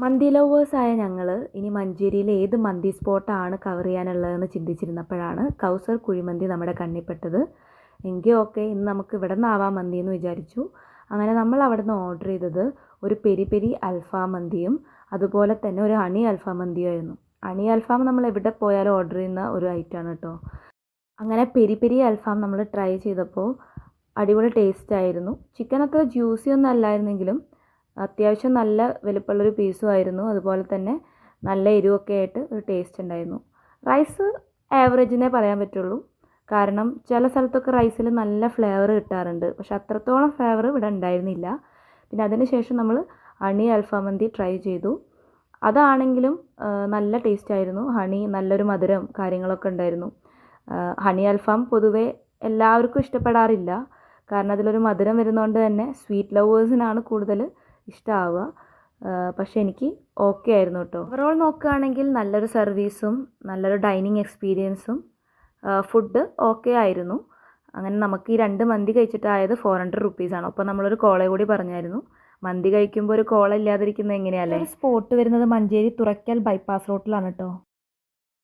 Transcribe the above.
മന്തി ലവേഴ്സായ ഞങ്ങൾ ഇനി മഞ്ചേരിയിലെ ഏത് മന്തി സ്പോട്ടാണ് കവർ ചെയ്യാനുള്ളതെന്ന് ചിന്തിച്ചിരുന്നപ്പോഴാണ് കൗസർ കുഴിമന്തി നമ്മുടെ കണ്ണിൽപ്പെട്ടത്. എങ്കിൽ ഓക്കെ, ഇന്ന് നമുക്ക് ഇവിടെ നിന്നാവാം മന്തി എന്ന് വിചാരിച്ചു. അങ്ങനെ നമ്മൾ അവിടെ നിന്ന് ഓർഡർ ചെയ്തത് ഒരു പെരി പെരി അൽഫാം മന്തിയും അതുപോലെ തന്നെ ഒരു ഹണി അൽഫാം മന്തിയും ആയിരുന്നു. ഹണി അൽഫാം നമ്മൾ എവിടെ പോയാലും ഓർഡർ ചെയ്യുന്ന ഒരു ഐറ്റമാണ് കേട്ടോ. അങ്ങനെ പെരി പെരി അൽഫാം നമ്മൾ ട്രൈ ചെയ്തപ്പോൾ അടിപൊളി ടേസ്റ്റ് ആയിരുന്നു. ചിക്കൻ അത്ര ജ്യൂസി ഒന്നും അല്ലായിരുന്നെങ്കിലും അത്യാവശ്യം നല്ല വലുപ്പമുള്ളൊരു പീസും ആയിരുന്നു. അതുപോലെ തന്നെ നല്ല എരിവൊക്കെ ആയിട്ട് ഒരു ടേസ്റ്റ് ഉണ്ടായിരുന്നു. റൈസ് ആവറേജിനെ പറയാൻ പറ്റുള്ളൂ. കാരണം ചില സ്ഥലത്തൊക്കെ റൈസിൽ നല്ല ഫ്ലേവർ കിട്ടാറുണ്ട്, പക്ഷെ അത്രത്തോളം ഫ്ലേവർ ഇവിടെ ഉണ്ടായിരുന്നില്ല. പിന്നെ അതിന് ശേഷം നമ്മൾ ഹണി അൽഫാം മന്തി ട്രൈ ചെയ്തു. അതാണെങ്കിലും നല്ല ടേസ്റ്റ് ആയിരുന്നു. ഹണി നല്ലൊരു മധുരം കാര്യങ്ങളൊക്കെ ഉണ്ടായിരുന്നു. ഹണി അൽഫാം പൊതുവേ എല്ലാവർക്കും ഇഷ്ടപ്പെടാറില്ല, കാരണം അതിലൊരു മധുരം വരുന്നതുകൊണ്ട് തന്നെ സ്വീറ്റ് ലവേഴ്സിനാണ് കൂടുതൽ ഇഷ്ടമാവുക. പക്ഷേ എനിക്ക് ഓക്കെ ആയിരുന്നു കേട്ടോ. ഓവറോൾ നോക്കുകയാണെങ്കിൽ നല്ലൊരു സർവീസും നല്ലൊരു ഡൈനിങ് എക്സ്പീരിയൻസും ഫുഡ് ഓക്കെ ആയിരുന്നു. അങ്ങനെ നമുക്ക് ഈ 2 മന്തി കഴിച്ചിട്ടായത് 400 റുപ്പീസാണ്. അപ്പോൾ നമ്മളൊരു കോള കൂടി പറഞ്ഞായിരുന്നു. മന്തി കഴിക്കുമ്പോൾ ഒരു കോള ഇല്ലാതിരിക്കുന്നത് എങ്ങനെയല്ലേ. സ്പോട്ട് വരുന്നത് മഞ്ചേരി തുറക്കൽ ബൈപ്പാസ് റോട്ടിലാണ് കേട്ടോ.